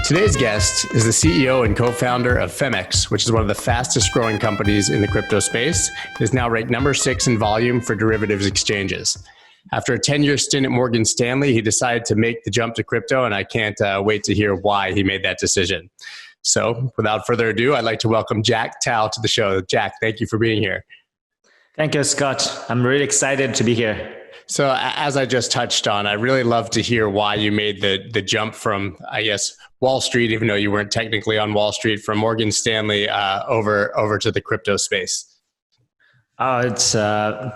Today's guest is the CEO and co-founder of Phemex, which is one of the fastest growing companies in the crypto space. It is now ranked number 6 in volume for derivatives exchanges. After a 10-year stint at Morgan Stanley, he decided to make the jump to crypto, and I can't wait to hear why he made that decision. So without further ado, I'd like to welcome Jack Tao to the show. Jack, thank you for being here. Thank you, Scott. I'm really excited to be here. So as I just touched on, I really love to hear why you made the jump from, I guess, Wall Street, even though you weren't technically on Wall Street, from Morgan Stanley over to the crypto space. It's a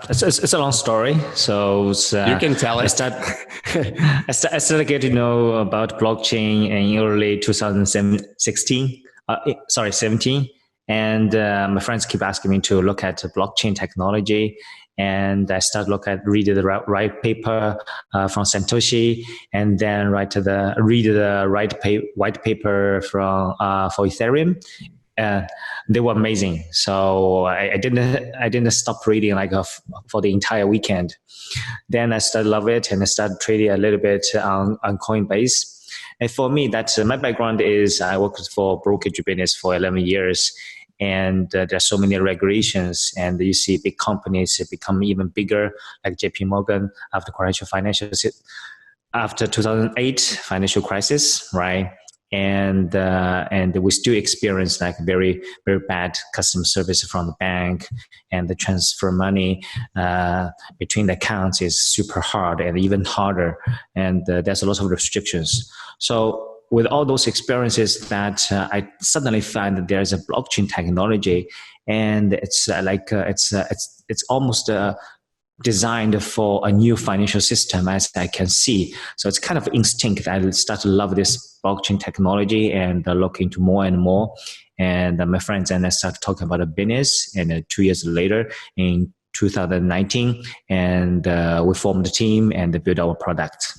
long story. So you can tell it. I started getting to know about blockchain in early 2017. And my friends keep asking me to look at blockchain technology. And I started read the right paper from Satoshi, and then read the white paper for Ethereum. They were amazing. So I didn't stop reading for the entire weekend. Then I started love it, and I started trading a little bit on Coinbase. And for me, my background is I worked for brokerage business for 11 years. And there's so many regulations, and you see big companies become even bigger, like JP Morgan after 2008 financial crisis, right? And we still experience very, very bad customer service from the bank, and the transfer money between the accounts is super hard and even harder, and there's a lot of restrictions. So with all those experiences, that I suddenly find that there's a blockchain technology, and it's almost designed for a new financial system, as I can see. So it's kind of instinct. I start to love this blockchain technology and look into more and more. And my friends and I started talking about a business. And 2 years later, in 2019, and we formed a team and built our product.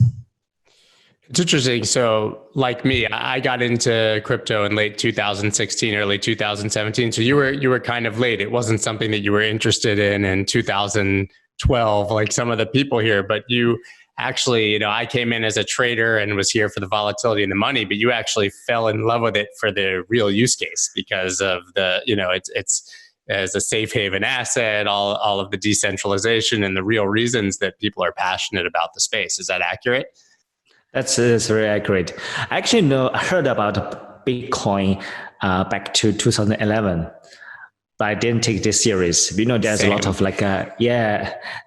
It's interesting. So like me, I got into crypto in late 2016, early 2017. So you were kind of late. It wasn't something that you were interested in 2012, like some of the people here, but you actually, I came in as a trader and was here for the volatility and the money, but you actually fell in love with it for the real use case because of the, it's as a safe haven asset, all of the decentralization and the real reasons that people are passionate about the space. Is that accurate? That's very accurate. I actually heard about Bitcoin back to 2011, but I didn't take this serious. There's a lot of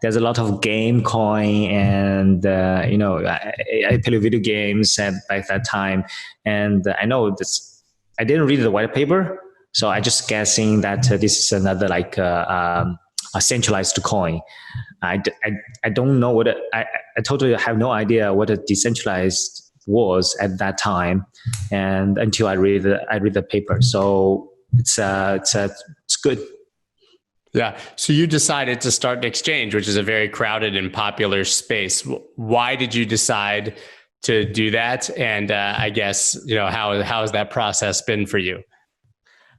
there's a lot of game coin, and I play video games by that time, and I know this. I didn't read the white paper, so I just guessing that this is another a centralized coin. I don't know what I totally have no idea what a decentralized was at that time, and until I read the paper. So it's good. Yeah. So you decided to start an exchange, which is a very crowded and popular space. Why did you decide to do that? And I guess how has that process been for you?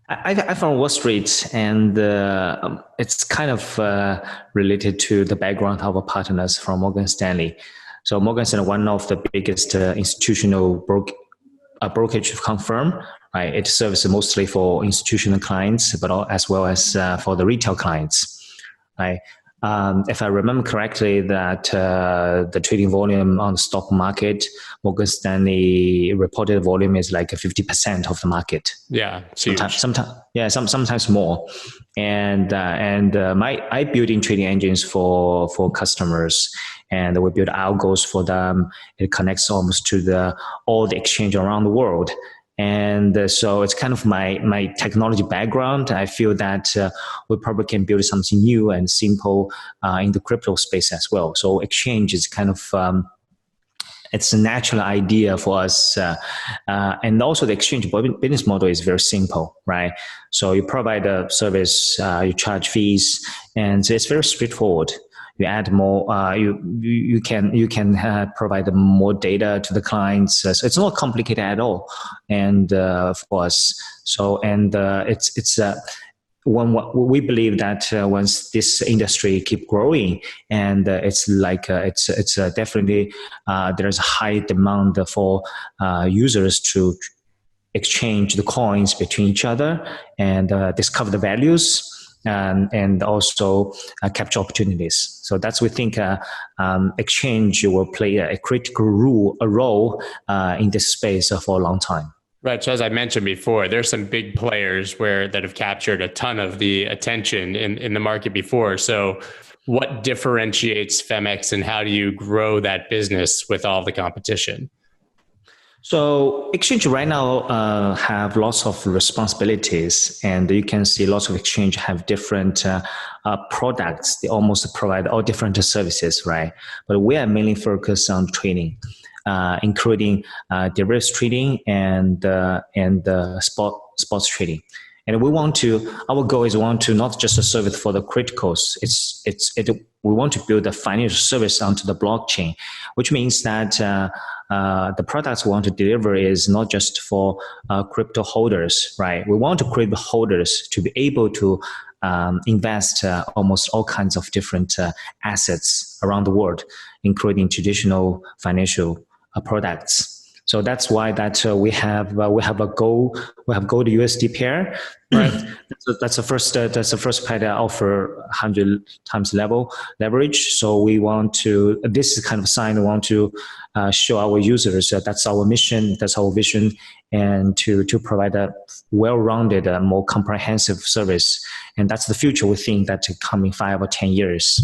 I'm from Wall Street, and it's kind of related to the background of our partners from Morgan Stanley. So Morgan Stanley, one of the biggest institutional brokerage firm, right? It serves mostly for institutional clients, but as well as for the retail clients, right? If I remember correctly, that the trading volume on the stock market, Morgan Stanley reported volume is like 50% of the market. Yeah, sometimes more. And I build in trading engines for customers, and we build algos for them. It connects almost to all the exchange around the world. And so it's kind of my technology background. I feel that we probably can build something new and simple in the crypto space as well. So exchange is kind of, it's a natural idea for us. And also the exchange business model is very simple, right? So you provide a service, you charge fees, and so it's very straightforward. You add more, you can provide more data to the clients. So it's not complicated at all, and for us. So it's when we believe that once this industry keep growing, and it's definitely there's a high demand for users to exchange the coins between each other and discover the values and also capture opportunities. So that's we think exchange will play a critical role in this space for a long time. Right. So as I mentioned before, there's some big players that have captured a ton of the attention in the market before. So what differentiates Phemex and how do you grow that business with all the competition? So exchange right now have lots of responsibilities, and you can see lots of exchange have different products. They almost provide all different services, right? But we are mainly focused on trading, including derivatives trading and sports trading. And our goal is not just a service for the criticals. We want to build a financial service onto the blockchain, which means that the products we want to deliver is not just for crypto holders, right? We want crypto holders to be able to invest almost all kinds of different assets around the world, including traditional financial products. So that's why we have a gold USD pair, right? That's the first pair that offer 100 times leverage. So we want to, this is kind of a sign we want to show our users that that's our mission, that's our vision, and to provide a well-rounded, more comprehensive service. And that's the future we think that coming 5 or 10 years.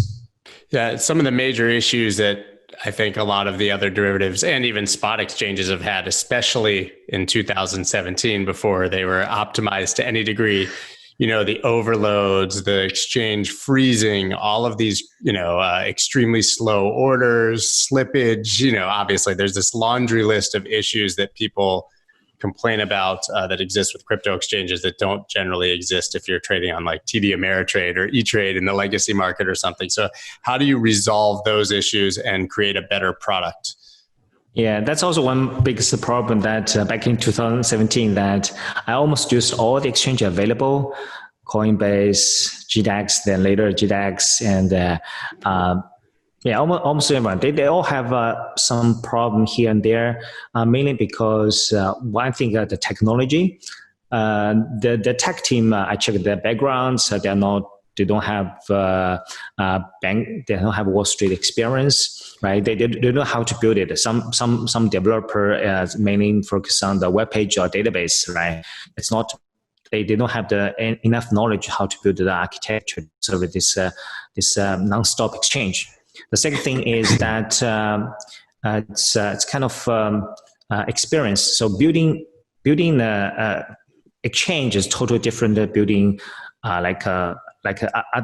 Yeah, some of the major issues that I think a lot of the other derivatives and even spot exchanges have had, especially in 2017, before they were optimized to any degree, the overloads, the exchange freezing, all of these, extremely slow orders, slippage, obviously there's this laundry list of issues that people complain about that exist with crypto exchanges that don't generally exist if you're trading on like TD Ameritrade or E-Trade in the legacy market or something. So how do you resolve those issues and create a better product? Yeah, that's also one biggest problem that back in 2017 that I almost used all the exchange available, Coinbase, GDAX, then later GDAX, and almost everyone. They all have some problem here and there, mainly because one thing the technology, the tech team. I checked their backgrounds. They don't have bank. They don't have Wall Street experience, right? They don't know how to build it. Some developer mainly focus on the web page or database, right? It's not. They don't have enough knowledge how to build the architecture so with this non-stop exchange. The second thing is that it's kind of experience. So building exchange is totally different than building like other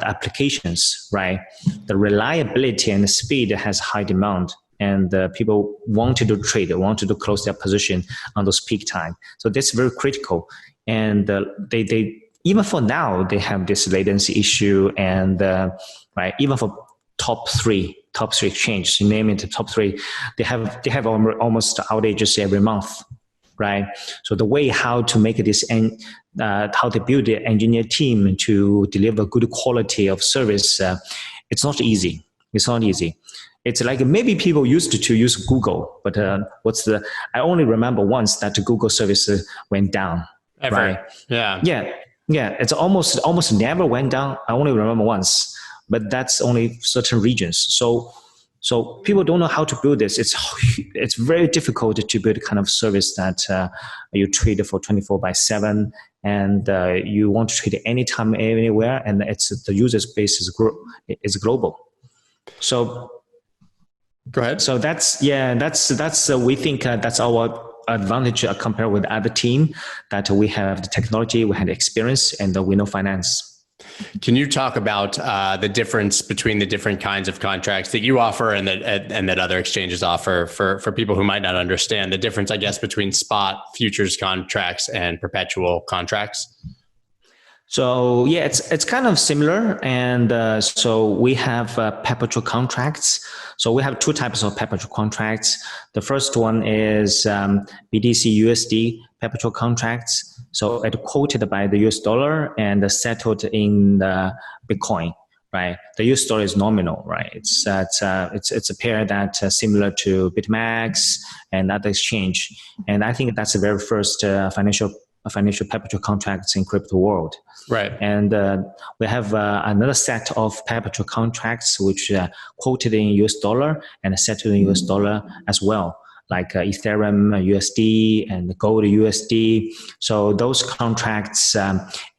applications, right? The reliability and the speed has high demand, and people wanted to trade, wanted to close their position on those peak time. So that's very critical. And they even for now they have this latency issue, and right, even for top three exchanges, you name it, the top three, they have almost outages every month, right? So the way how to make this and how to build the engineer team to deliver good quality of service, it's not easy. It's not easy. It's like maybe people used to use Google, but I only remember once that the Google service went down. Ever. Right? Yeah. It's almost never went down. I only remember once. But that's only certain regions. So people don't know how to build this. It's very difficult to build a kind of service that you trade for 24/7, and you want to trade anytime, anywhere, and the user space is global. So go ahead. So that's we think that's our advantage compared with other team, that we have the technology, we have the experience, and we know finance. Can you talk about the difference between the different kinds of contracts that you offer and that other exchanges offer for people who might not understand the difference, I guess, between spot futures contracts and perpetual contracts? So yeah, it's kind of similar, and so we have perpetual contracts. So we have two types of perpetual contracts. The first one is BTC USD perpetual contracts. So it's quoted by the US dollar and settled in the Bitcoin, right? The US dollar is nominal, right? It's a pair that similar to Bitmex and other exchange, and I think that's the very first financial perpetual contracts in crypto world. Right. And we have another set of perpetual contracts which quoted in US dollar and settled in US dollar as well, like Ethereum USD and Gold USD. So those contracts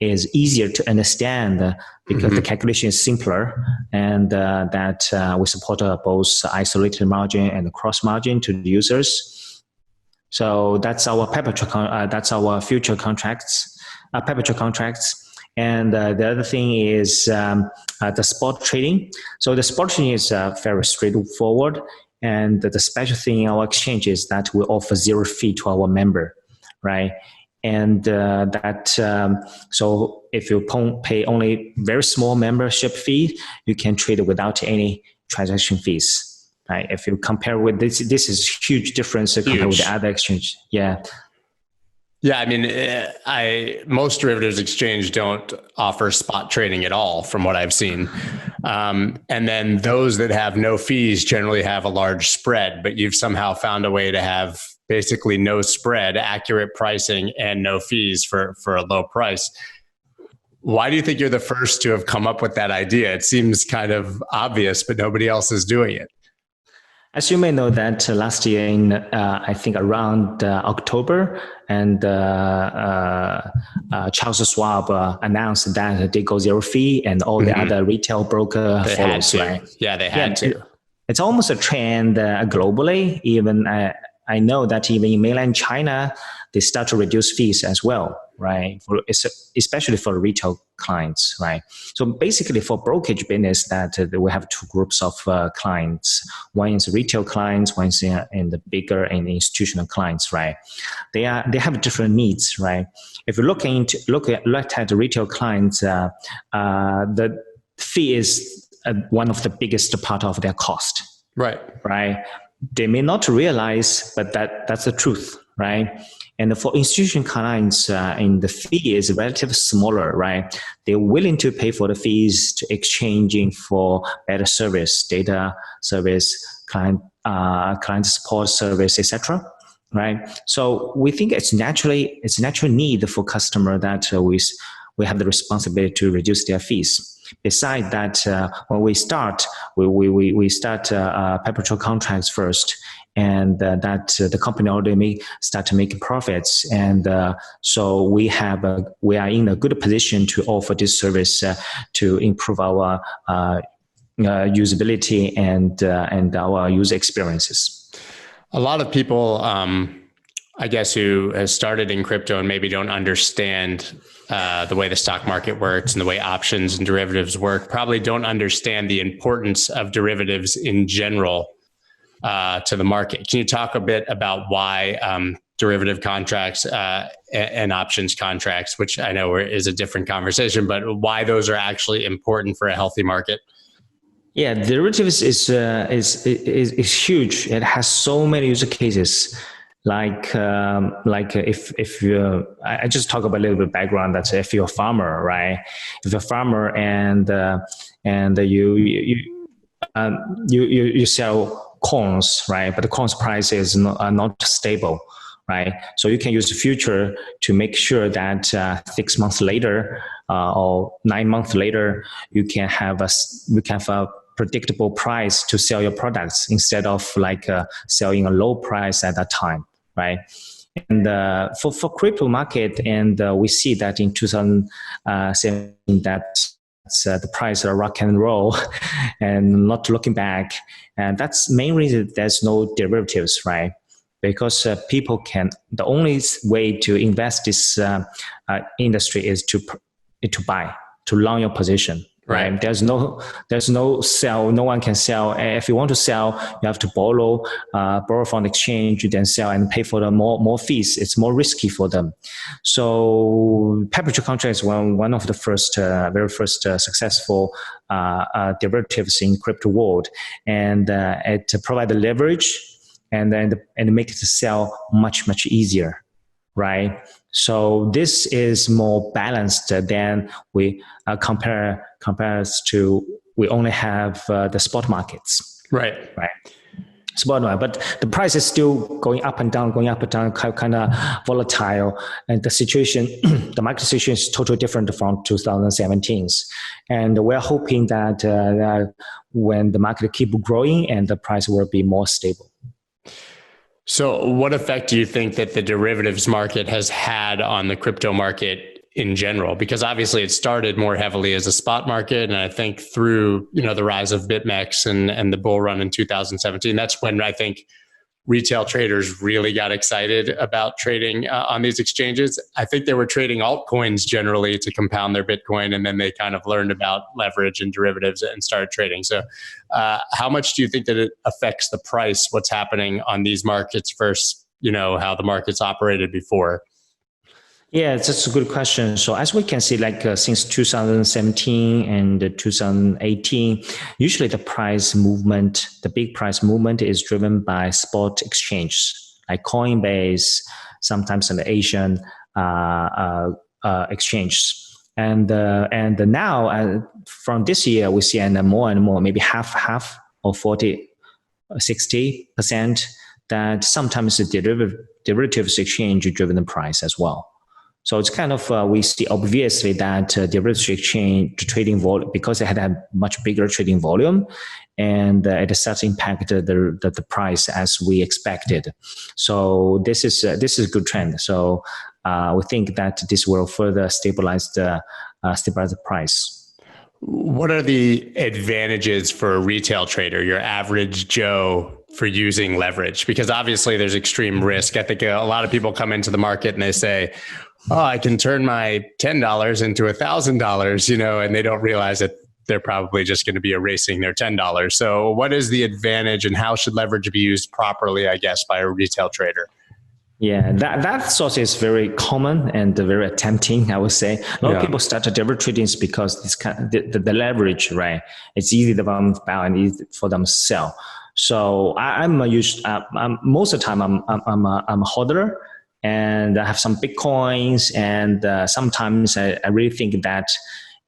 is easier to understand because the calculation is simpler, and that we support both isolated margin and cross margin to the users. So that's our perpetual. That's our future contracts, perpetual contracts. And the other thing is the spot trading. So the spot trading is very straightforward. And the special thing in our exchange is that we offer zero fee to our member, right? And so if you pay only very small membership fee, you can trade without any transaction fees, right? If you compare with this is huge difference compared with the other exchange. Yeah. Yeah, I mean, most derivatives exchange don't offer spot trading at all, from what I've seen. And then those that have no fees generally have a large spread, but you've somehow found a way to have basically no spread, accurate pricing, and no fees for a low price. Why do you think you're the first to have come up with that idea? It seems kind of obvious, but nobody else is doing it. As you may know that last year in, I think around October, and Charles Schwab announced that they go zero fee, and all the other retail broker follows, right? Yeah, they had to. It's almost a trend globally. Even I know that even in mainland China, they start to reduce fees as well, right? Especially for retail clients, right? So basically for brokerage business, that we have two groups of clients. One is retail clients, one is in the bigger and institutional clients, right? They have different needs, right? If you look at the retail clients, the fee is one of the biggest part of their cost, right? They may not realize, but that's the truth, right? And for institutional clients, and the fee is relatively smaller, right? They're willing to pay for the fees to exchanging for better service, data service, client support service, etc. Right? So we think it's natural need for customer that we have the responsibility to reduce their fees. Besides that, when we start, we start perpetual contracts first, and that the company already start to make profits, and so we are in a good position to offer this service to improve our usability and our user experiences. A lot of people, I guess, who have started in crypto and maybe don't understand the way the stock market works and the way options and derivatives work, probably don't understand the importance of derivatives in general to the market. Can you talk a bit about why derivative contracts and options contracts, which I know is a different conversation, but why those are actually important for a healthy market? Yeah, derivatives is huge. It has so many use cases. Like if you, I just talk about a little bit of background. That's if you're a farmer, right? If you're a farmer and you sell corns, right? But the corn's price is not stable, right? So you can use the future to make sure that 6 months later or 9 months later, you can have a predictable price to sell your products instead of selling a low price at that time. Right. And for crypto market, and we see that in 2007, that the price of rock and roll and not looking back. And that's main reason there's no derivatives, right? Because people the only way to invest this industry is to buy, to long your position. Right. There's no sell. No one can sell. If you want to sell, you have to borrow from the exchange, then sell and pay for the more fees. It's more risky for them. So perpetual contracts were one of the very first successful derivatives in crypto world, and it provides the leverage and make it sell much easier. Right. So this is more balanced than we compares to we only have the spot markets. Right. Spot market, but the price is still going up and down, kind of volatile. And the situation, the market situation is totally different from 2017. And we're hoping that when the market keep growing and the price will be more stable. So what effect do you think that the derivatives market has had on the crypto market in general? Because obviously it started more heavily as a spot market. And I think through, the rise of BitMEX and the bull run in 2017, that's when I think retail traders really got excited about trading on these exchanges. I think they were trading altcoins generally to compound their Bitcoin. And then they kind of learned about leverage and derivatives and started trading. So how much do you think that it affects the price, what's happening on these markets versus, how the markets operated before? Yeah, that's a good question. So as we can see, since 2017 and 2018, usually the big price movement is driven by spot exchanges like Coinbase, sometimes an Asian exchange. And now from this year, we see more and more, maybe half or 60% that sometimes the derivatives exchange driven the price as well. So it's kind of, we see obviously that derivatives exchange trading volume, because it had a much bigger trading volume, and it starts to impact the price as we expected. So this is a good trend. So we think that this will further stabilize the price. What are the advantages for a retail trader, your average Joe, for using leverage? Because obviously there's extreme risk. I think a lot of people come into the market and they say, oh, I can turn my $10 into $1,000, and they don't realize that they're probably just going to be erasing their $10. So what is the advantage, and how should leverage be used properly, I guess, by a retail trader? Yeah, that source is very common and very tempting, I would say. A lot of people start derivative trading because the leverage, right? It's easy for them to buy and easy for them to sell. So most of the time I'm a holder, and I have some Bitcoins, and sometimes I really think that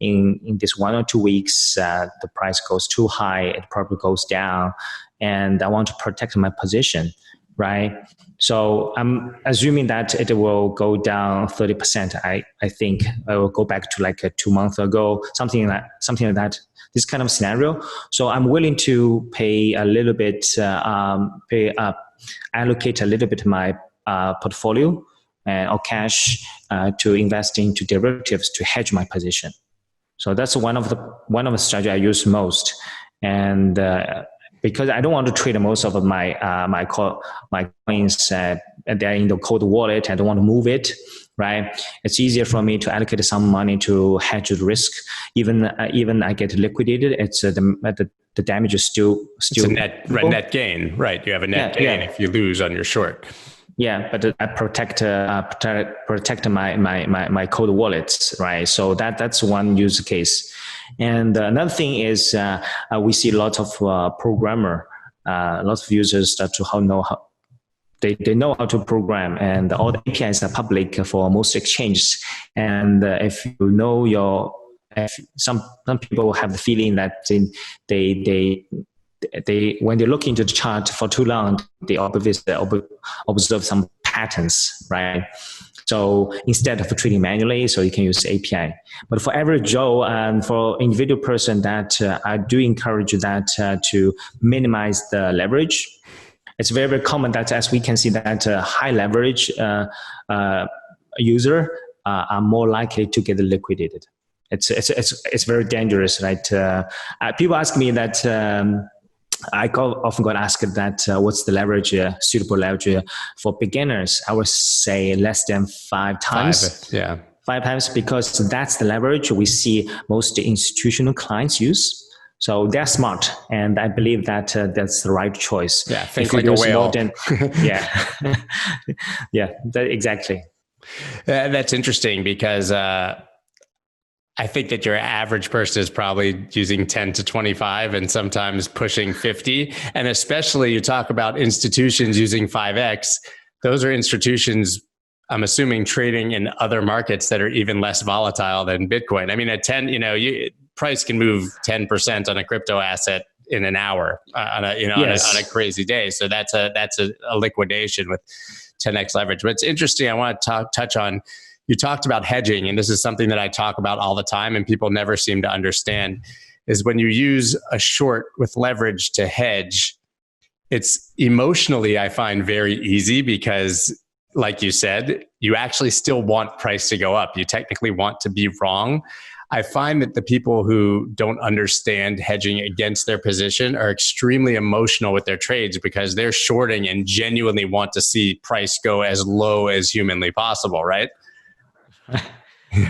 in this 1 or 2 weeks, the price goes too high, it probably goes down, and I want to protect my position, right? So I'm assuming that it will go down 30%. I think I will go back to 2 months ago, something like that. This kind of scenario. So I'm willing to pay a little bit, allocate a little bit of my portfolio or cash to invest into derivatives to hedge my position. So that's one of the strategy I use most, and because I don't want to trade most of my coins, they're in the cold wallet. I don't want to move it. Right, it's easier for me to allocate some money to hedge the risk. Even I get liquidated, it's the damage is still it's a net gain, right? You have a net gain if you lose on your short. Yeah, but I protect my cold wallets, right? So that's one use case. And another thing is we see lots of lots of users start to know how. They know how to program, and all the APIs are public for most exchanges. And if you know some people have the feeling that they when they look into the chart for too long, they obviously observe some patterns, right? So instead of trading manually, so you can use API. But for average Joe and for individual person, that I do encourage that to minimize the leverage. It's very, very common that, as we can see, that high leverage user are more likely to get liquidated. It's very dangerous, right? People ask me that. I often got asked that what's the leverage, suitable leverage for beginners? I would say less than 5 times. 5 times, because that's the leverage we see most institutional clients use. So they're smart, and I believe that that's the right choice. Yeah, think like a whale. Exactly. That's interesting, because I think that your average person is probably using 10 to 25 and sometimes pushing 50. And especially you talk about institutions using 5X. Those are institutions, I'm assuming, trading in other markets that are even less volatile than Bitcoin. I mean, at 10, price can move 10% on a crypto asset in an hour on a crazy day. So that's a liquidation with 10x leverage. But it's interesting. I want to touch on, you talked about hedging, and this is something that I talk about all the time and people never seem to understand, is when you use a short with leverage to hedge, it's emotionally, I find, very easy because, like you said, you actually still want price to go up. You technically want to be wrong. I find that the people who don't understand hedging against their position are extremely emotional with their trades because they're shorting and genuinely want to see price go as low as humanly possible, right?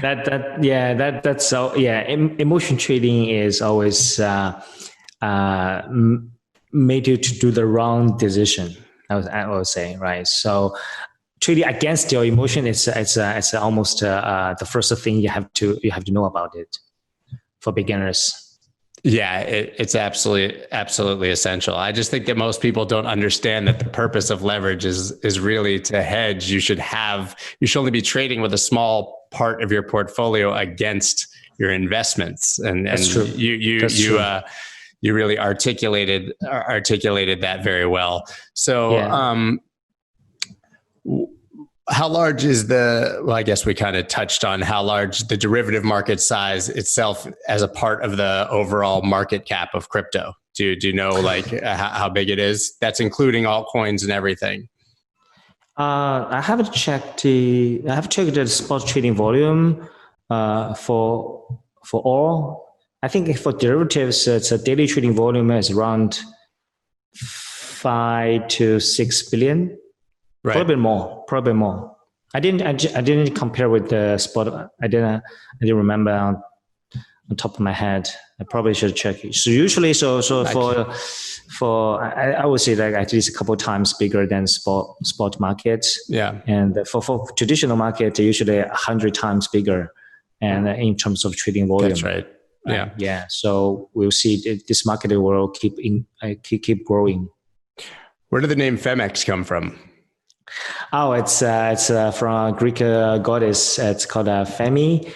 That's so, emotion trading is always made you to do the wrong decision. I would say, right? So trading against your emotion, it's almost the first thing you have to know about it for beginners. Yeah, it's absolutely essential. I just think that most people don't understand that the purpose of leverage is really to hedge. You should only be trading with a small part of your portfolio against your investments. And That's true. You really articulated that very well. So, how large is I guess we kind of touched on how large the derivative market size itself as a part of the overall market cap of crypto? Do you know how big it is? That's including altcoins and everything. I haven't checked the spot trading volume for all. I think for derivatives, it's a daily trading volume is around 5 to 6 billion. Right. Probably more. I didn't compare with the spot. I didn't remember on top of my head. I probably should check it. So usually, for I would say like at least a couple of times bigger than spot markets. Yeah. And for traditional market, usually 100 times bigger, and in terms of trading volume. That's right. Yeah. Yeah. So we'll see this market will keep growing. Where did the name Phemex come from? Oh, it's from a Greek goddess. It's called Pheme.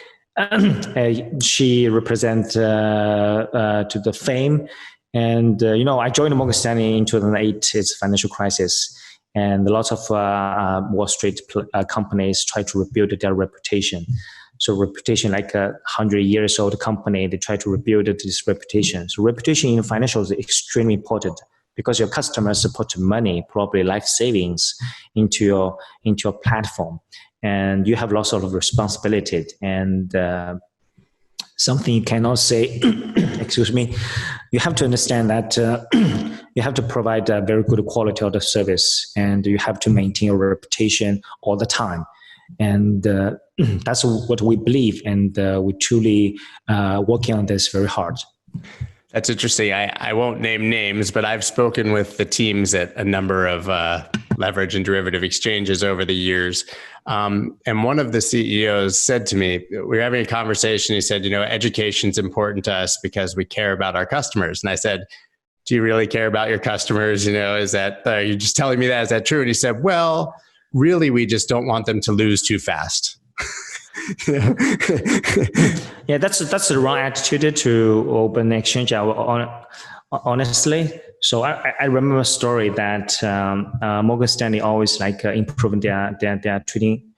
She represents to the fame. And, I joined Morgan Stanley in 2008. It's a financial crisis. And lots of Wall Street companies try to rebuild their reputation. So reputation, like 100 years old company, they try to rebuild this reputation. So reputation in financials is extremely important, because your customers put money, probably life savings, into your platform, and you have lots of responsibility. And something you cannot say, excuse me, you have to understand that you have to provide a very good quality of the service, and you have to maintain your reputation all the time. And that's what we believe, and we truly working on this very hard. That's interesting. I won't name names, but I've spoken with the teams at a number of leverage and derivative exchanges over the years. And one of the CEOs said to me, we were having a conversation. He said, education's important to us because we care about our customers. And I said, do you really care about your customers? Is that, you're just telling me that? Is that true? And he said, well, really, we just don't want them to lose too fast. Yeah, that's the wrong attitude to open exchange. Honestly, so I remember a story that Morgan Stanley always improving their trading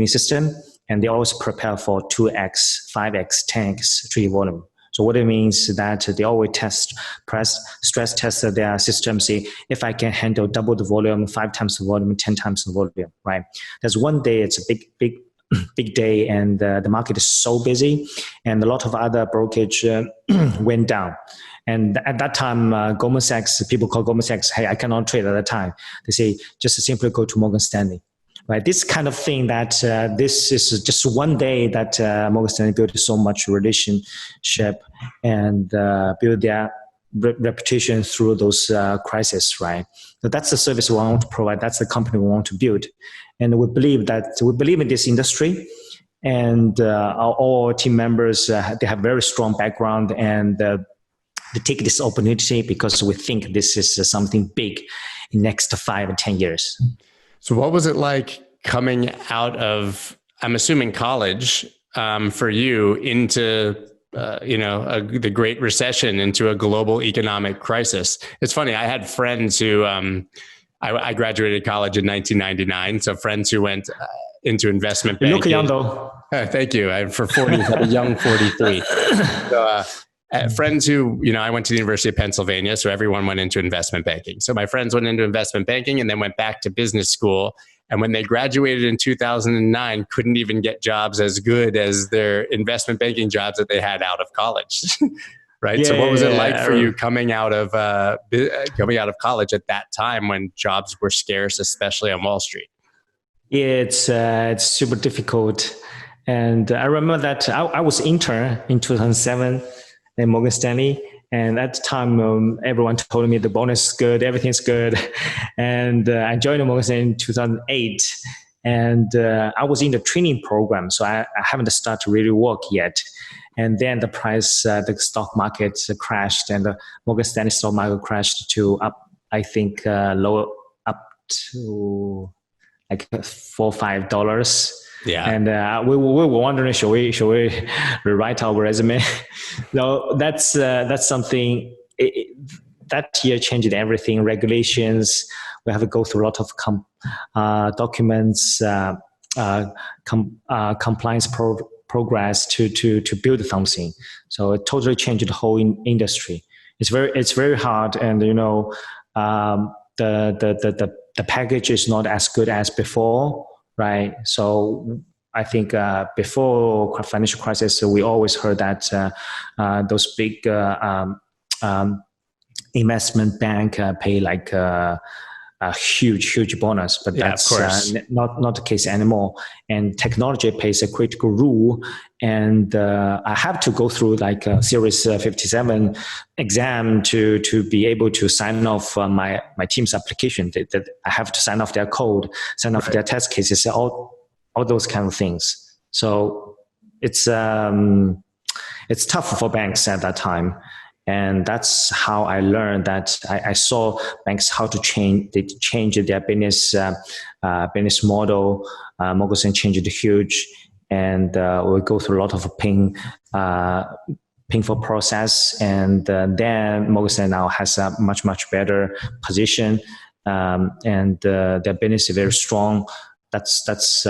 system, and they always prepare for 2x, 5x, 10x trading volume. So what it means is that they always stress test their system, say, if I can handle double the volume, 5 times the volume, 10 times the volume, right? There's one day, it's a big day, and the market is so busy, and a lot of other brokerage went down. And at that time, Goldman Sachs, people call Goldman Sachs, hey, I cannot trade at that time. They say, just simply go to Morgan Stanley. Right, this kind of thing that this is just one day that Morgan Stanley built so much relationship and build their reputation through those crises, right? So that's the service we want to provide. That's the company we want to build, and we believe in this industry. And all our team members they have very strong background, and they take this opportunity because we think this is something big in next 5 and 10 years. So what was it like coming out of, I'm assuming, college for you into the Great Recession into a global economic crisis. It's funny. I had friends who, I graduated college in 1999. So friends who went into investment banking. You look young though. Thank you. I'm for 40, I'm a young 43. So, friends who, I went to the University of Pennsylvania, so everyone went into investment banking. So my friends went into investment banking and then went back to business school. And when they graduated in 2009, couldn't even get jobs as good as their investment banking jobs that they had out of college. Right. Yeah, so what was it like for you coming out of college at that time when jobs were scarce, especially on Wall Street? It's super difficult. And I remember that I was intern in 2007 at Morgan Stanley. And at the time, everyone told me the bonus is good, everything's good. And I joined Morgan Stanley in 2008. And I was in the training program, so I haven't started to really work yet. And then the price, the stock market crashed, and the Morgan Stanley stock market crashed to up, I think, lower up to like $4 or $5. Yeah. And we were wondering, should we rewrite our resume? No, that's something that year changed everything. Regulations. We have to go through a lot of documents, compliance progress to build something. So it totally changed the whole industry. It's very hard, and the package is not as good as before. Right. So I think before financial crisis, we always heard that those big investment bank pay like a huge bonus, but that's not the case anymore. And technology plays a critical role. And I have to go through like a Series 57 exam to be able to sign off my team's application. That I have to sign off their code, sign off their test cases, all those kind of things. So it's tough for banks at that time. And that's how I learned that I saw banks how to change their business model. Morgan Stanley changed huge, and we go through a lot of painful process. And then Morgan Stanley now has a much better position, and their business is very strong. That's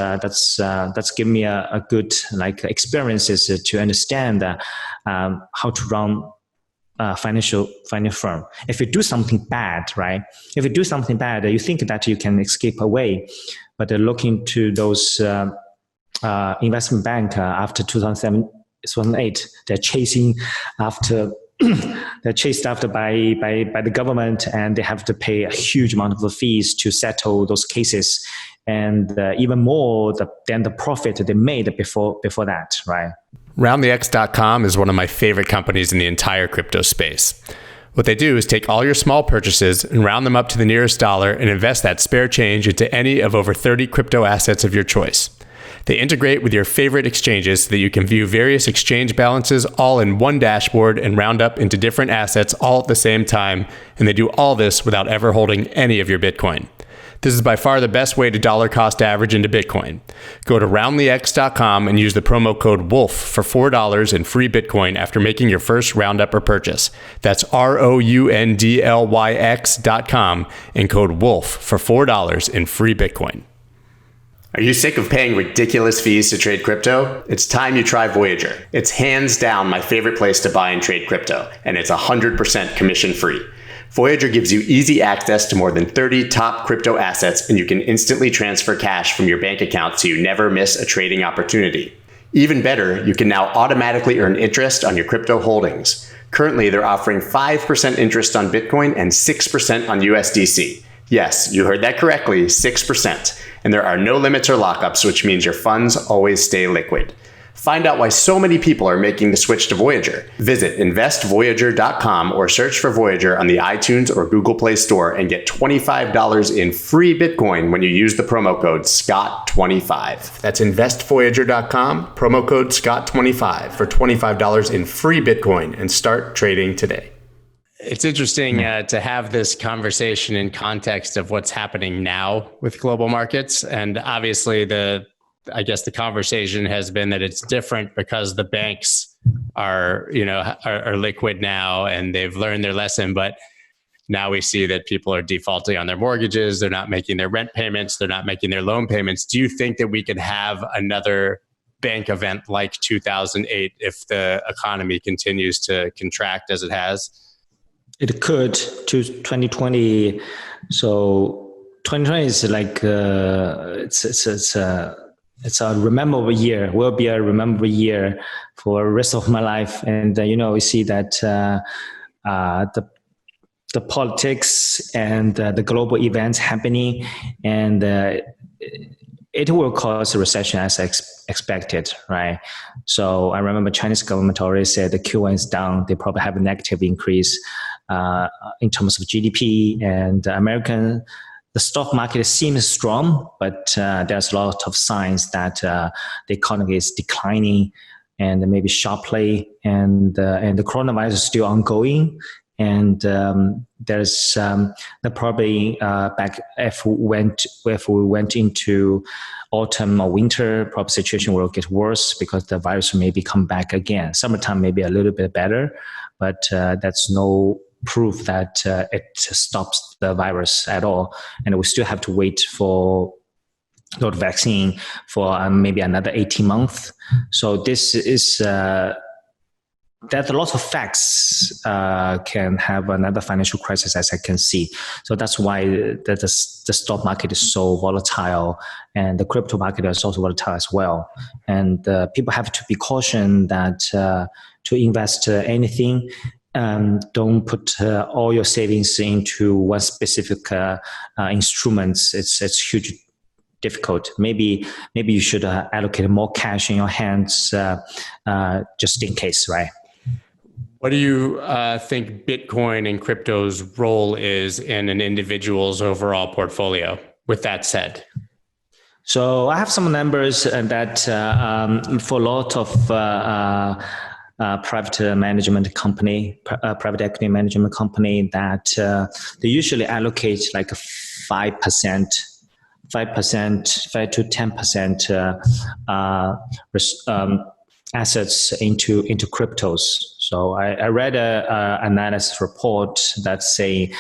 given me a good like experiences to understand how to run financial firm. If you do something bad, right? If you do something bad, you think that you can escape away, but looking to those investment bank after 2007, 2008, they're chasing after. They're chased after by the government, and they have to pay a huge amount of fees to settle those cases, and even more than the profit they made before that, right? RoundTheX.com is one of my favorite companies in the entire crypto space. What they do is take all your small purchases and round them up to the nearest dollar and invest that spare change into any of over 30 crypto assets of your choice. They integrate with your favorite exchanges so that you can view various exchange balances all in one dashboard and round up into different assets all at the same time. And they do all this without ever holding any of your Bitcoin. This is by far the best way to dollar cost average into Bitcoin. Go to roundthex.com and use the promo code WOLF for $4 in free Bitcoin after making your first roundup or purchase. That's ROUNDLYX.com and code WOLF for $4 in free Bitcoin. Are you sick of paying ridiculous fees to trade crypto? It's time you try Voyager. It's hands down my favorite place to buy and trade crypto, and it's 100% commission free. Voyager gives you easy access to more than 30 top crypto assets, and you can instantly transfer cash from your bank account so you never miss a trading opportunity. Even better, you can now automatically earn interest on your crypto holdings. Currently, they're offering 5% interest on Bitcoin and 6% on USDC. Yes, you heard that correctly, 6%. And there are no limits or lockups, which means your funds always stay liquid. Find out why so many people are making the switch to Voyager. Visit investvoyager.com or search for Voyager on the iTunes or Google Play Store and get $25 in free Bitcoin when you use the promo code SCOTT25. That's investvoyager.com, promo code SCOTT25 for $25 in free Bitcoin and start trading today. It's interesting to have this conversation in context of what's happening now with global markets. And obviously the I guess the conversation has been that it's different because the banks are liquid now and they've learned their lesson. But now we see that people are defaulting on their mortgages. They're not making their rent payments. They're not making their loan payments. Do you think that we could have another bank event like 2008 if the economy continues to contract as it has? It could to 2020. So 2020 is like it's a rememberable year. Will be a rememberable year for the rest of my life. And we see that the politics and the global events happening, and it will cause a recession as expected, right? So I remember Chinese government already said the Q1 is down. They probably have a negative increase in terms of GDP. And the stock market seems strong, but there's a lot of signs that the economy is declining, and maybe sharply, and the coronavirus is still ongoing. And there's probably back if we went into autumn or winter, probably situation will get worse because the virus may come back again. Summertime may be a little bit better, but that's no proof that it stops the virus at all. And we still have to wait for the vaccine for maybe another 18 months. So this is that a lot of facts can have another financial crisis, as I can see. So that's why the stock market is so volatile, and the crypto market is also volatile as well. And people have to be cautioned that to invest anything, don't put all your savings into one specific instruments. It's huge. Difficult. Maybe you should allocate more cash in your hands just in case, right? What do you think Bitcoin and crypto's role is in an individual's overall portfolio? With that said, so I have some numbers that for a lot of private management company, private equity management company, that they usually allocate like 5%. 5% to 10% assets into cryptos. So I read a analysis report that say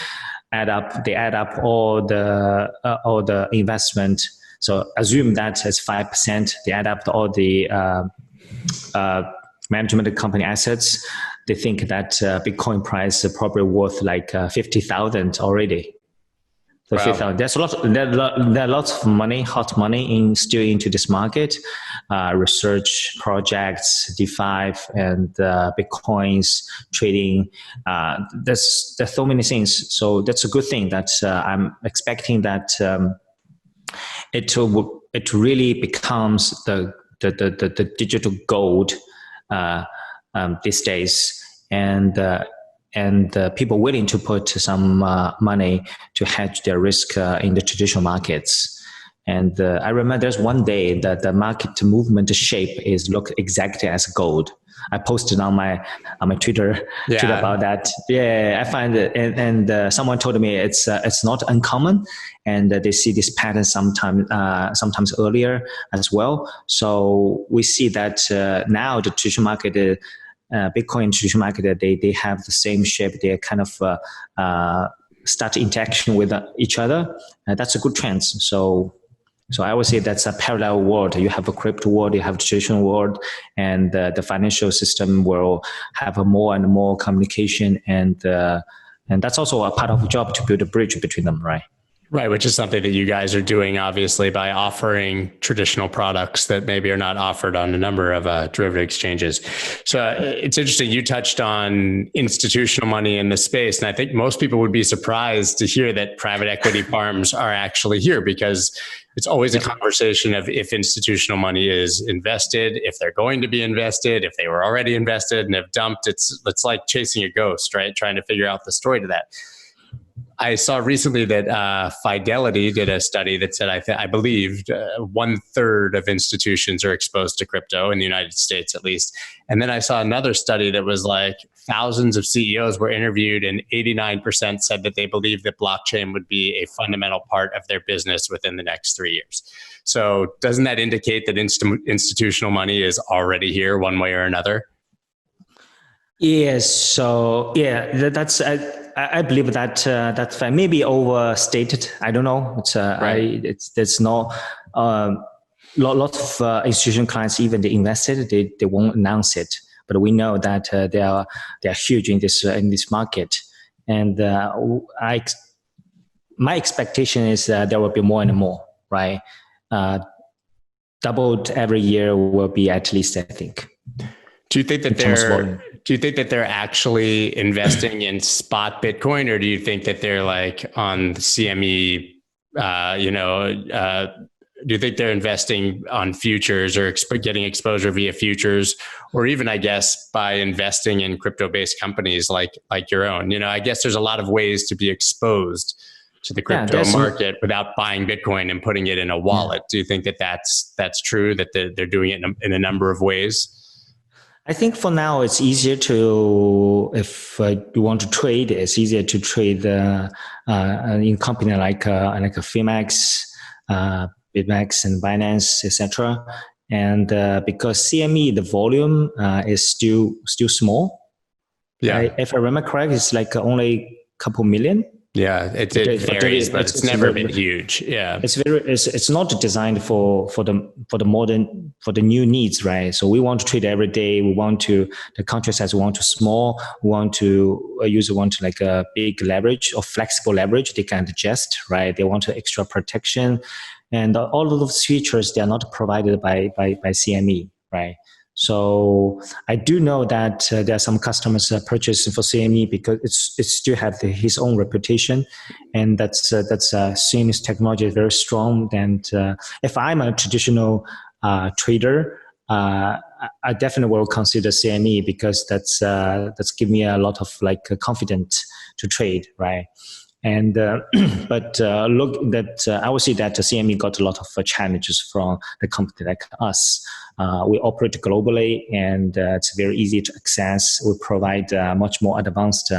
they add up all the investment. So assume that as 5%, they add up all the management company assets. They think that Bitcoin price is probably worth like 50,000 already. Wow. There's there are lots of money, hot money still into this market, research projects, DeFi, and Bitcoins trading. There's so many things. So that's a good thing. That I'm expecting that it really becomes the digital gold these days, and people willing to put some money to hedge their risk in the traditional markets. And I remember there's one day that the market movement shape look exactly as gold. I posted on my Twitter about that. Yeah, I find it, and someone told me it's not uncommon, and they see this pattern sometimes earlier as well. So we see that now the traditional market. Bitcoin traditional market, they have the same shape. They kind of start interaction with each other. That's a good trend. So I would say that's a parallel world. You have a crypto world, you have a traditional world, and the financial system will have a more and more communication, and that's also a part of the job to build a bridge between them, right? Right, which is something that you guys are doing, obviously, by offering traditional products that maybe are not offered on a number of derivative exchanges. So it's interesting. You touched on institutional money in the space, and I think most people would be surprised to hear that private equity firms are actually here, because it's always a conversation of if institutional money is invested, if they're going to be invested, if they were already invested and have dumped. It's like chasing a ghost, right? Trying to figure out the story to that. I saw recently that Fidelity did a study that said, I believed 1/3 of institutions are exposed to crypto in the United States, at least. And then I saw another study that was like thousands of CEOs were interviewed, and 89% said that they believe that blockchain would be a fundamental part of their business within the next 3 years. So doesn't that indicate that institutional money is already here one way or another? Yes. So yeah, that's I believe that that's maybe overstated. I don't know. There's no lot of institutional clients, even they invested, they won't announce it. But we know that they are huge in this market, and my expectation is that there will be more and more. Right, doubled every year will be at least, I think. Do you think that they're actually investing in spot Bitcoin, or do you think that they're like on the CME? Do you think they're investing on futures or getting exposure via futures, or even, I guess, by investing in crypto-based companies like your own? I guess there's a lot of ways to be exposed to the crypto market without buying Bitcoin and putting it in a wallet. Do you think that that's true, that they're doing it in a number of ways? I think for now it's easier to, if you want to trade, it's easier to trade in company like a Phemex, Bitmex and Binance, etc. And because CME, the volume is still small. Yeah. If I remember correct, it's like only a couple million. Yeah, it varies, but it's never been huge. Yeah, it's not designed for the new needs, right? So we want to trade every day. We want to, the contract size we want to small. We want to user want to like a big leverage or flexible leverage. They can adjust, right? They want extra protection, and all of those features they are not provided by CME, right? So I do know that there are some customers purchasing for CME because it still have his own reputation, and that's CME's technology is very strong. And if I'm a traditional trader, I definitely will consider CME because that's give me a lot of like confidence to trade, right? And but look, that I would say that the CME got a lot of challenges from the company like us. We operate globally, and it's very easy to access. We provide much more advanced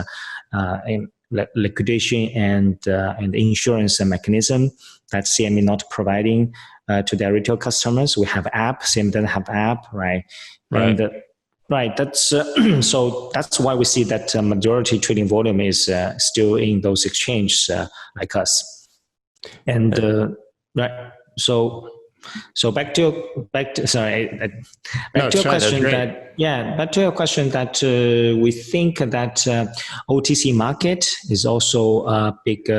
liquidation and insurance mechanism that CME not providing to their retail customers. We have app. CME doesn't have app, right? Right. And, right. That's so. That's why we see that majority trading volume is still in those exchanges like us. And right. So back to your question that we think that OTC market is also a big.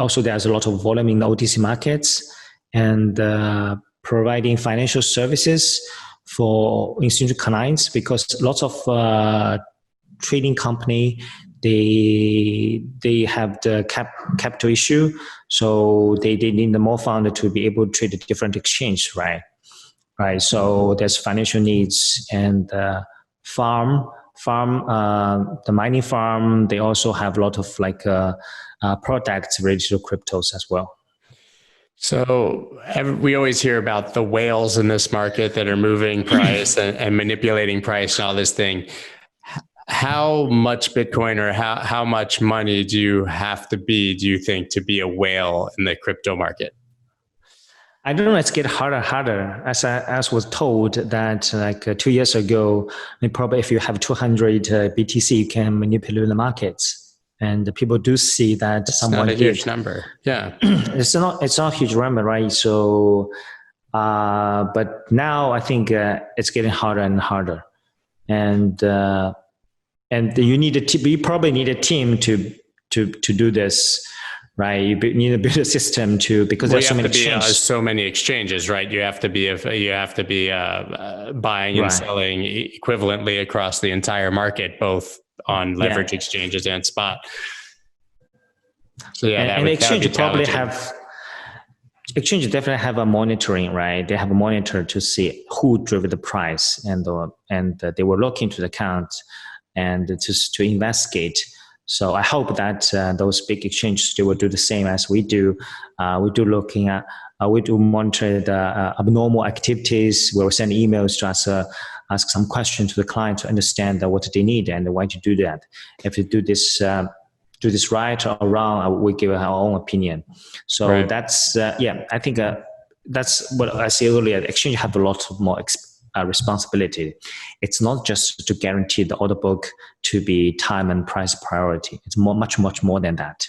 Also, there's a lot of volume in the OTC markets, and providing financial services for institutional clients, because lots of trading company they have the capital issue, so they need more fund to be able to trade a different exchange, right? So there's financial needs, and the mining farm, they also have a lot of like products related to cryptos as well. So we always hear about the whales in this market that are moving price and manipulating price and all this thing. How much Bitcoin or how much money do you have to be, do you think, to be a whale in the crypto market? I don't know. It's getting harder. As I was told that like 2 years ago, probably if you have 200 BTC, you can manipulate the markets. And people do see that it's not a huge number. Yeah, it's not a huge number, right? So, but now I think it's getting harder and harder, and you probably need a team to do this, right? You need to build a system because there's so many exchanges. So many exchanges, right? You have to be buying and selling equivalently across the entire market, both on leverage exchanges and spot. So and the exchange definitely have a monitoring, right? They have a monitor to see who drove the price, and they will look into the account and to investigate. So I hope that those big exchanges, they will do the same as we do. We do monitor the abnormal activities. We'll send emails to us ask some questions to the client to understand what they need and why to do that. If you do this right or wrong, we give our own opinion. So Right. that's I think that's what I said earlier. The exchange have a lot more responsibility. It's not just to guarantee the order book to be time and price priority. It's much more than that.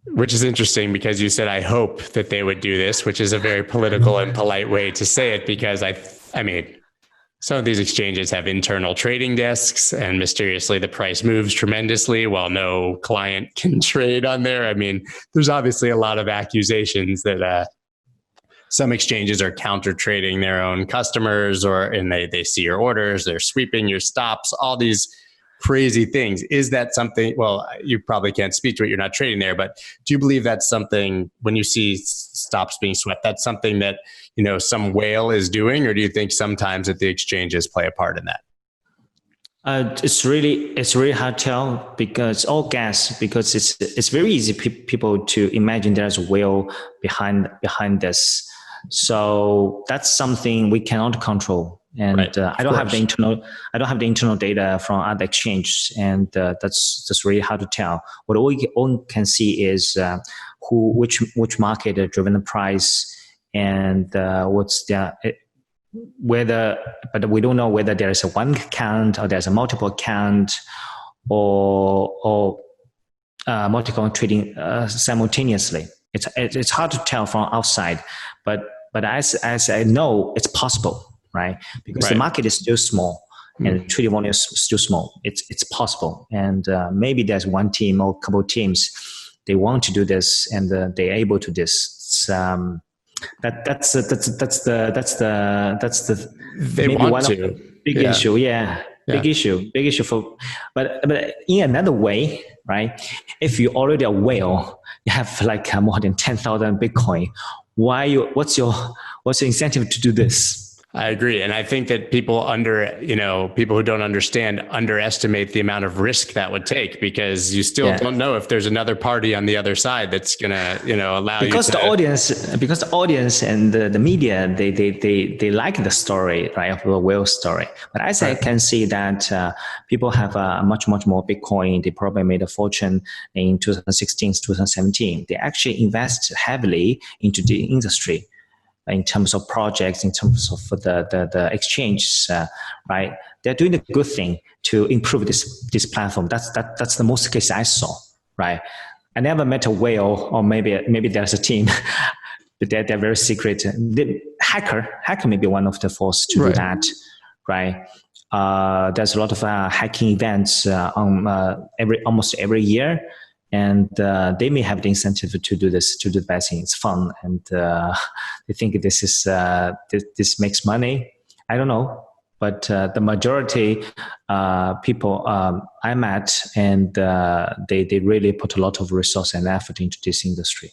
Which is interesting because you said, I hope that they would do this, which is a very political and polite way to say it, because I mean, some of these exchanges have internal trading desks and mysteriously the price moves tremendously while no client can trade on there. I mean, there's obviously a lot of accusations that some exchanges are counter trading their own customers, and they see your orders, they're sweeping your stops, all these crazy things. Is that something, well, you probably can't speak to it, you're not trading there, but do you believe that's something, when you see stops being swept, that's something that, some whale is doing, or do you think sometimes that the exchanges play a part in that? It's really hard to tell, because all guess, because it's very easy people to imagine there's a whale behind this. So that's something we cannot control. And right, I don't have the internal data from other exchanges, and that's just really hard to tell. What we can see is which market driven the price, and what's the but we don't know whether there is a one account or there's a multiple account or multiple trading simultaneously. It's hard to tell from outside, but as I know, it's possible. Right, because the market is still small and trading volume is still small. It's possible, and maybe there's one team or a couple of teams they want to do this and they're able to do this. That's the they maybe want one to. of the big issue. Big issue for, but in another way, right? If you're already a whale, you have like more than 10,000 Bitcoin. What's your incentive to do this? I agree. And I think that people people who don't understand underestimate the amount of risk that would take, because you still don't know if there's another party on the other side that's going to, allow because you to... Because the audience and the media, they like the story, right, of the whale story. But as I can see that people have much more Bitcoin. They probably made a fortune in 2016, 2017. They actually invest heavily into the industry, in terms of projects, in terms of the exchange, right? They're doing a good thing to improve this platform. That's the most case I saw, right? I never met a whale, or maybe there's a team, but they're very secret. The hacker may be one of the force to do that, right? There's a lot of hacking events almost every year. And they may have the incentive to do this, to do the best thing. It's fun, and they think this makes money. I don't know, but the majority people I met, and they really put a lot of resource and effort into this industry.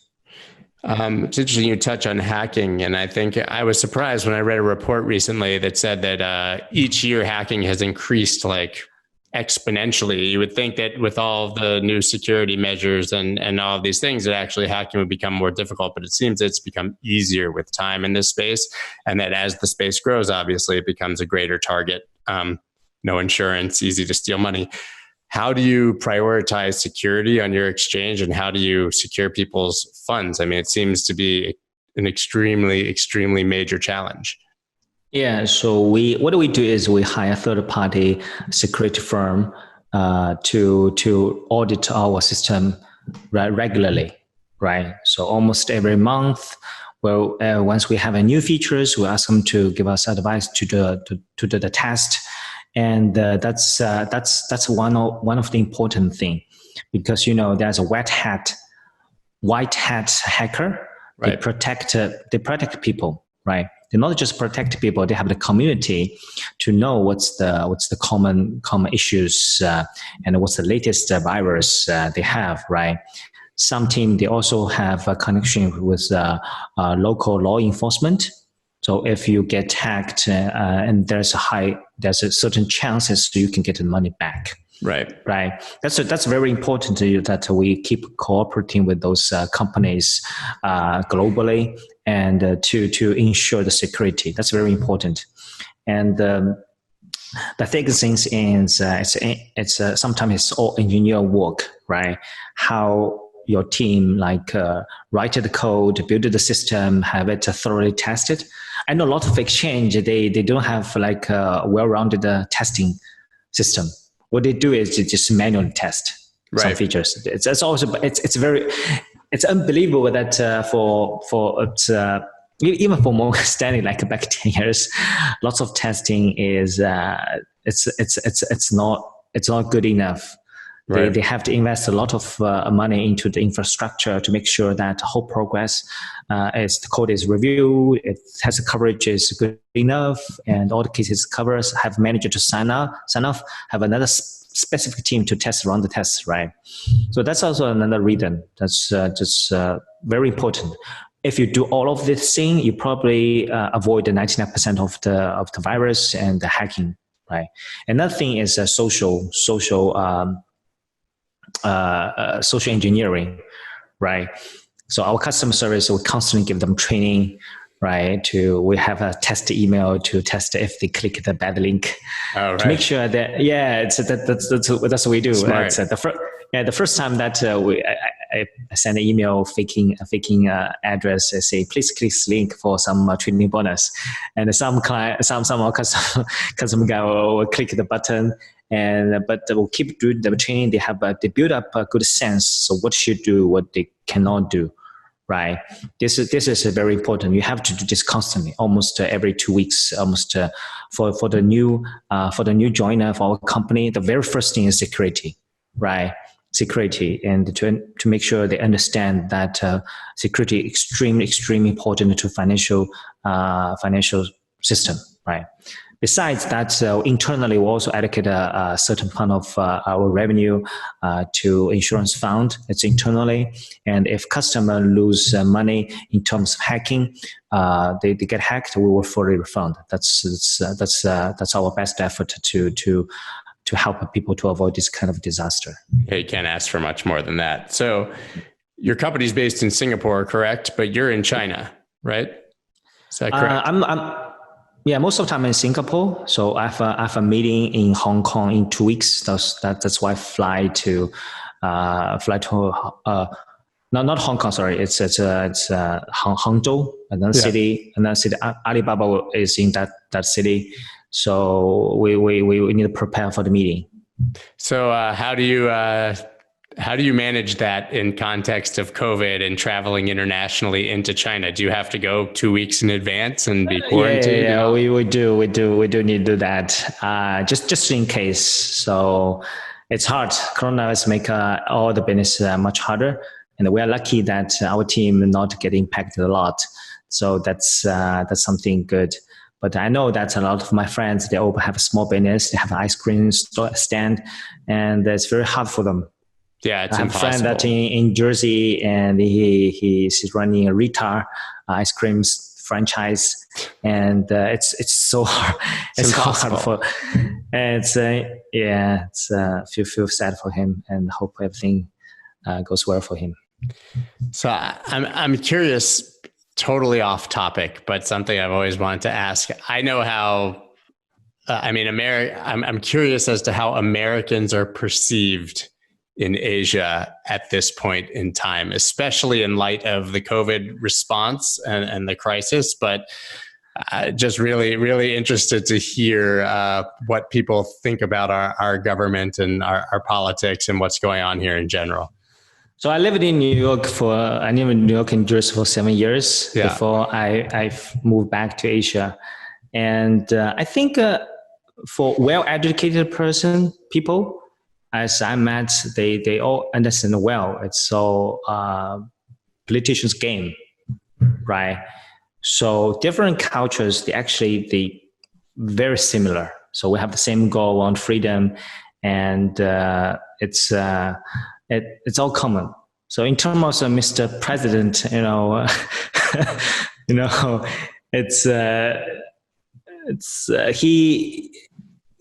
It's interesting you touch on hacking, and I think I was surprised when I read a report recently that said that each year hacking has increased like exponentially. You would think that with all the new security measures and all of these things, that actually hacking would become more difficult, but it seems it's become easier with time in this space, and that as the space grows, obviously it becomes a greater target. No insurance, easy to steal money. How do you prioritize security on your exchange, and how do you secure people's funds? I mean, it seems to be an extremely major challenge. Yeah, so what we do is we hire a third-party security firm to audit our system regularly, right? So almost every month, once we have a new features, we ask them to give us advice to do the test, and that's one of the important thing, because there's a white hat hacker. Right. They protect people, right? They not just protect people; they have the community to know what's the common issues and what's the latest virus they have, right? Some team, they also have a connection with local law enforcement. So if you get hacked and there's a certain chances you can get the money back. Right. That's very important to you, that we keep cooperating with those companies globally, and to ensure the security. That's very important. And The thing is, sometimes it's all engineer work, right? How your team write the code, build the system, have it thoroughly tested. I know a lot of exchange, they don't have a well-rounded testing system. What they do is just manually test some features. It's unbelievable that even for Morgan Stanley, back 10 years, lots of testing is it's not good enough. Right. They have to invest a lot of money into the infrastructure to make sure that the whole progress the code is reviewed, it has the coverage is good enough, and all the cases covers, have manager to sign off, have another specific team to run the tests, right? So that's also another reason. That's just very important. If you do all of this thing, you probably avoid the 99% of the virus and the hacking, right? Another thing is social engineering, right? So our customer service will constantly give them training, right? We have a test email to test if they click the bad link, to make sure that that's what we do. Smart. The first time that I send an email faking address, say please click this link for some training bonus, and some our customer guy will click the button. But they will keep doing the training. They build up a good sense. So what should do, what they cannot do, right? This is very important. You have to do this constantly, almost every 2 weeks. Almost for the new joiner for our company, the very first thing is security, right? Security, and to make sure they understand that security extremely important to financial system, right? Besides that, internally, we also allocate a certain part of our revenue to insurance fund. It's internally, and if customer lose money in terms of hacking, they get hacked, we will fully refund. That's our best effort to help people to avoid this kind of disaster. Yeah, you can't ask for much more than that. So, your company's based in Singapore, correct? But you're in China, right? Is that correct? Yeah, most of the time in Singapore. So I have a meeting in Hong Kong in 2 weeks. That's why I fly to not Hong Kong. Sorry, it's Hangzhou, another city. Alibaba is in that city. So we need to prepare for the meeting. So how do you manage that in context of COVID and traveling internationally into China? Do you have to go 2 weeks in advance and be quarantined? Yeah, we do need to do that. Just in case. So it's hard. Coronavirus make all the business much harder, and we are lucky that our team not get impacted a lot. So that's something good. But I know that a lot of my friends, they all have a small business, they have an ice cream stand, and it's very hard for them. Yeah, it's I have impossible. a friend that in Jersey, and he's running a Rita ice cream franchise, and it's so hard. It's impossible. hard feel sad for him, and hope everything goes well for him. So I'm curious, totally off topic, but something I've always wanted to ask. I know how. I'm curious as to how Americans are perceived in Asia at this point in time, especially in light of the COVID response and the crisis. But just really, really interested to hear what people think about our government and our politics and what's going on here in general. So I lived in New York and Jersey for 7 years before I moved back to Asia. And I think for well-educated people, as I met, they all understand well. It's so politicians' game, right? So different cultures, they very similar. So we have the same goal on freedom, and it's all common. So in terms of Mr. President,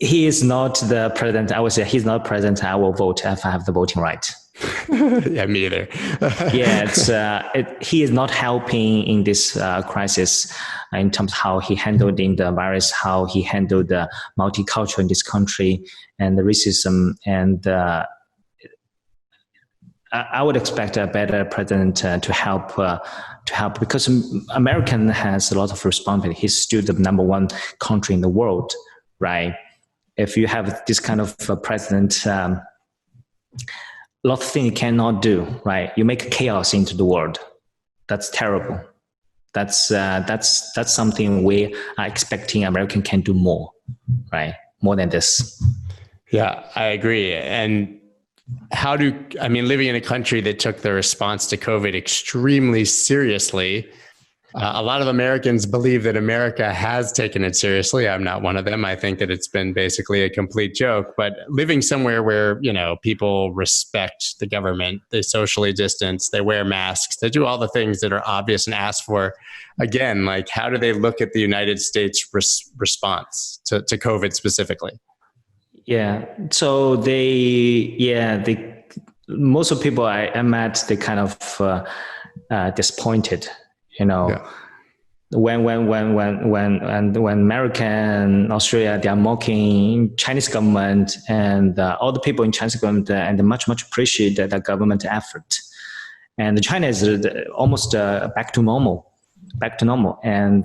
he is not the president. I would say he's not president. I will vote if I have the voting right. Yeah, me either. Yeah, he is not helping in this crisis in terms of how he handled in the virus, how he handled the multicultural in this country and the racism. And I would expect a better president to help because American has a lot of responsibility. He's still the number one country in the world, right? If you have this kind of president, a lot of things you cannot do, right? You make chaos into the world. That's terrible. That's something we are expecting American can do more, right? More than this. Yeah, I agree. And living in a country that took the response to COVID extremely seriously, a lot of Americans believe that America has taken it seriously. I'm not one of them. I think that it's been basically a complete joke, but living somewhere where, people respect the government, they socially distance, they wear masks, they do all the things that are obvious and asked for. Again, like, how do they look at the United States response to COVID specifically? Yeah. So most of people I met, they kind of disappointed, Yeah. When America and Australia, they are mocking Chinese government and all the people in Chinese government, and they much appreciate the government effort. And China is almost back to normal. And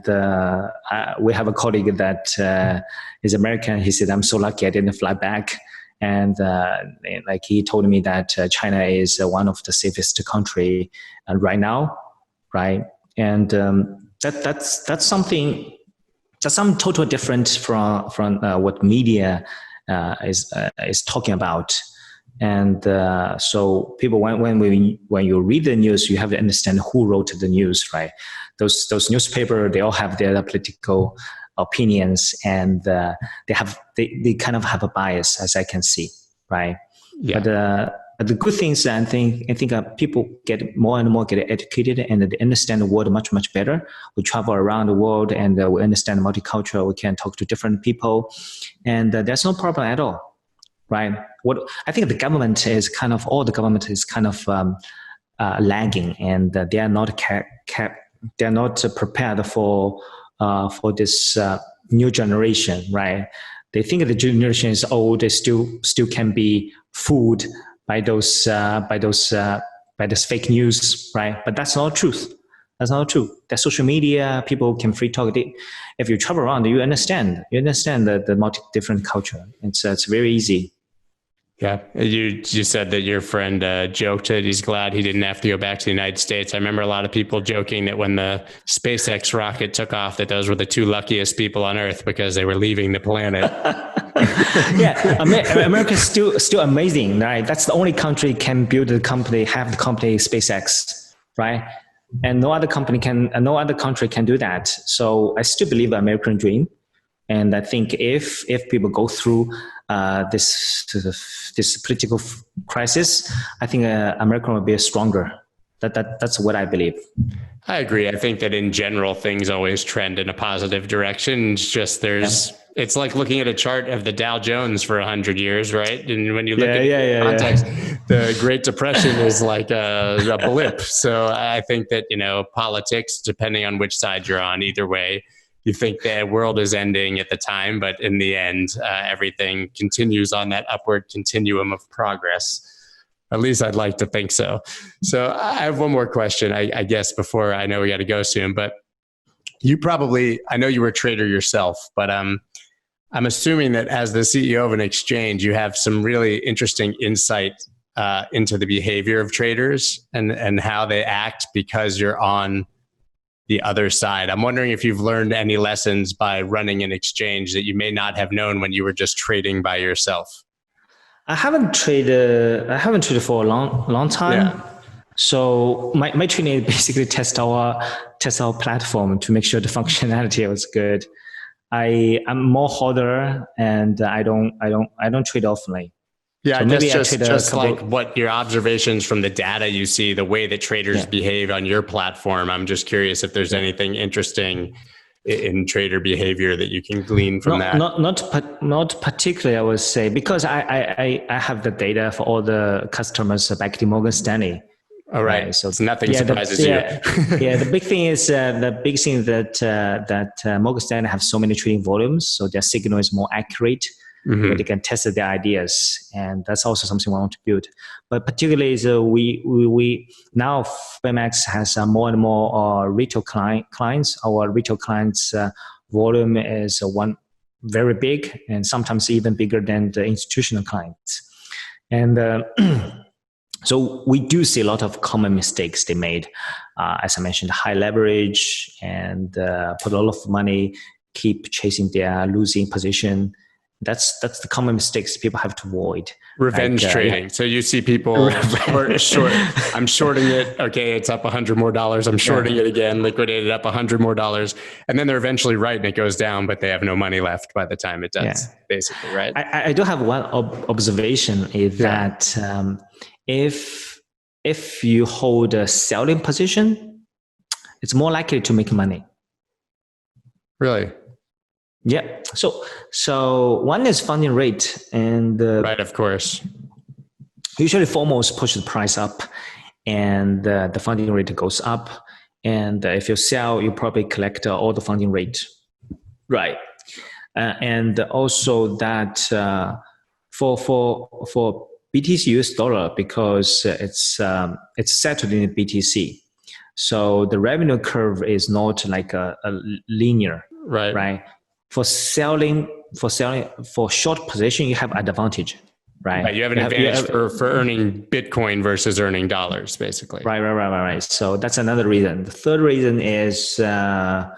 we have a colleague that is American. He said, "I'm so lucky I didn't fly back." And like he told me that China is one of the safest country right now, right? And that's something totally different from what media is talking about. And so people, when you read the news, you have to understand who wrote the news, right? Those newspapers, they all have their political opinions, and they kind of have a bias, as I can see, right? Yeah. But the good things, I think people get more and more get educated, and they understand the world much better. We travel around the world, and we understand multicultural. We can talk to different people, and there's no problem at all, right? What I think the government is kind of lagging, and they are not they are not prepared for this new generation, right? They think the generation is old. They still can be fooled by those fake news, right? But that's not truth. That's not true. That social media, people can free talk. If you travel around, you understand the different culture. It's very easy. Yeah. You said that your friend joked that he's glad he didn't have to go back to the United States. I remember a lot of people joking that when the SpaceX rocket took off, that those were the two luckiest people on Earth because they were leaving the planet. Yeah. America is still amazing, right? That's the only country can build a company, have the company SpaceX, right? And no other country can do that. So I still believe the American dream. And I think if people go through this political crisis, I think America will be stronger. That's what I believe. I agree. I think that in general, things always trend in a positive direction. It's just it's like looking at a chart of the Dow Jones for 100 years, right? And when you look at context, the Great Depression is like a blip. So I think that, politics, depending on which side you're on, either way, you think the world is ending at the time, but in the end, everything continues on that upward continuum of progress. At least I'd like to think so. So I have one more question, I guess, before I know we got to go soon, but I know you were a trader yourself, but I'm assuming that as the CEO of an exchange, you have some really interesting insight into the behavior of traders and how they act because you're on the other side. I'm wondering if you've learned any lessons by running an exchange that you may not have known when you were just trading by yourself. I haven't traded for a long time. Yeah. So my training is basically test our platform to make sure the functionality was good. I'm more holder, and I don't trade often. Yeah, so maybe just like what your observations from the data you see, the way that traders behave on your platform. I'm just curious if there's anything interesting in trader behavior that you can glean from that? Not particularly, I would say, because I have the data for all the customers back to Morgan Stanley. All right. So nothing surprises you. Yeah. The big thing is that Morgan Stanley have so many trading volumes, so their signal is more accurate. Where they can test their ideas, and that's also something we want to build. But particularly, is we now Phemex has more and more retail clients. Our retail clients volume is one very big, and sometimes even bigger than the institutional clients. And so we do see a lot of common mistakes they made. As I mentioned, high leverage and put a lot of money, keep chasing their losing position. That's the common mistakes people have to avoid. Revenge trading. Yeah. So you see people short. I'm shorting it. Okay, it's up $100 more. I'm shorting it again. Liquidated up $100 more, and then they're eventually right, and it goes down, but they have no money left by the time it does. Yeah. Basically, right? I do have one observation is that if you hold a selling position, it's more likely to make money. Really? Yeah. So one is funding rate, and right, of course. Usually, foremost push the price up, and the funding rate goes up. And if you sell, you probably collect all the funding rate, right? And also that for BTC US dollar, because it's settled in BTC, so the revenue curve is not like a linear, right? For short position, you have advantage, right? You have an advantage for earning Bitcoin versus earning dollars, basically. Right. So that's another reason. The third reason is that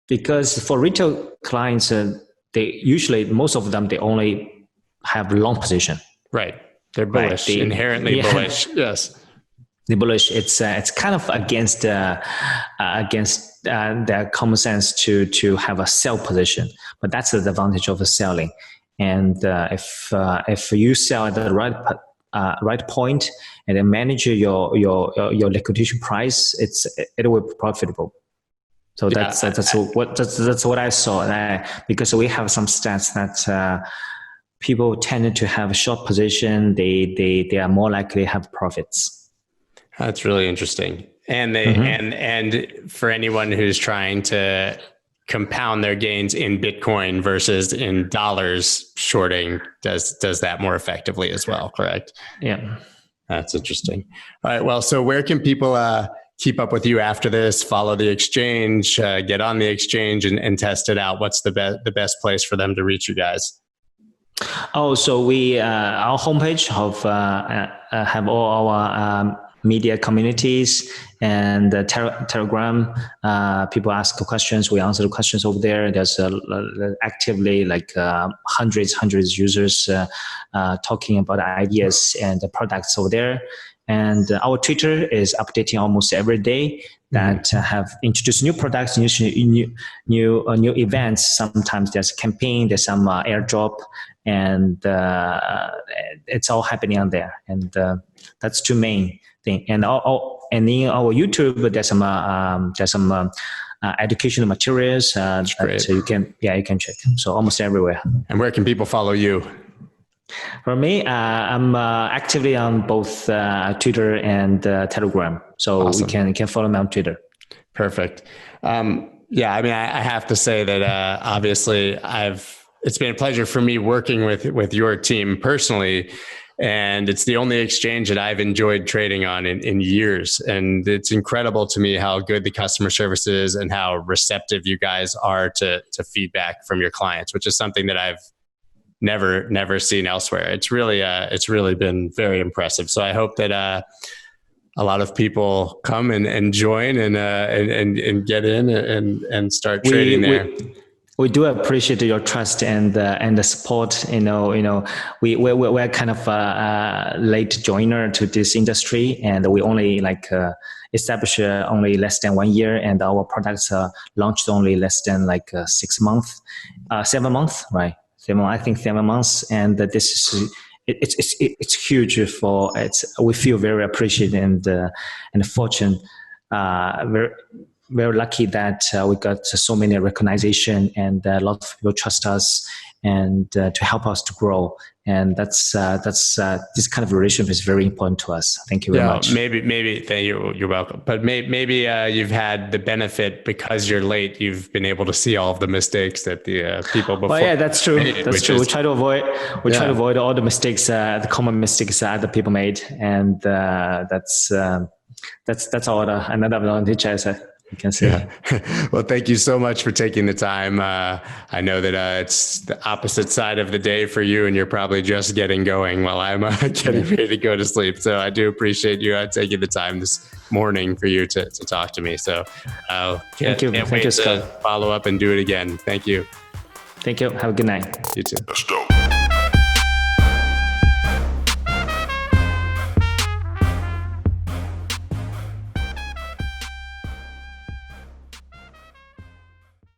because for retail clients, most of them they have long position. Right. They're bullish, inherently bullish. Yes. The bullish, it's kind of against their common sense to have a sell position, but that's the advantage of the selling. And if you sell at the right point and then manage your liquidation price, it will be profitable. So that's what I saw. Because we have some stats that people tend to have a short position, they are more likely to have profits. That's really interesting. And and for anyone who's trying to compound their gains in Bitcoin versus in dollars, shorting does that more effectively as well, correct? Yeah. That's interesting. All right. Well, so where can people keep up with you after this, follow the exchange, get on the exchange and test it out? What's the best place for them to reach you guys? Oh, so our homepage have all our media communities and Telegram. People ask questions, we answer the questions over there. There's actively like hundreds of users talking about ideas and the products over there. And our Twitter is updating almost every day that have introduced new products, new events. Sometimes there's a campaign, there's some airdrop, and it's all happening on there. And that's two main thing. And in our YouTube, there's some educational materials that you can check. So almost everywhere. And where can people follow you? For me, I'm actively on both Twitter and Telegram. So awesome. You can follow me on Twitter. Perfect. Yeah, I mean, I have to say that obviously it's been a pleasure for me working with your team personally. And it's the only exchange that I've enjoyed trading on in years. And it's incredible to me how good the customer service is and how receptive you guys are to feedback from your clients, which is something that I've never seen elsewhere. It's really been very impressive. So I hope that a lot of people come and join and get in and start trading there. We do appreciate your trust and the support. We're kind of a late joiner to this industry, and we only established only less than 1 year, and our products launched only less than 7 months, right? I think 7 months, and this it's huge for it's. We feel very appreciated and fortunate. Very lucky that we got so many recognition and a lot of people trust us and to help us to grow. And that's this kind of relationship is very important to us. Thank you very much. Maybe thank you. You're welcome. But maybe you've had the benefit because you're late. You've been able to see all of the mistakes that the people before. Well, yeah, that's true. That's true. We try to avoid all the mistakes, the common mistakes that people made, and that's all another advantage as you can see. Yeah. Well, thank you so much for taking the time. I know that it's the opposite side of the day for you, and you're probably just getting going while I'm getting ready to go to sleep. So I do appreciate you taking the time this morning for you to talk to me. So thank you. Thank you, Scott. Follow up and do it again. Thank you. Thank you. Have a good night. You too. Let's go.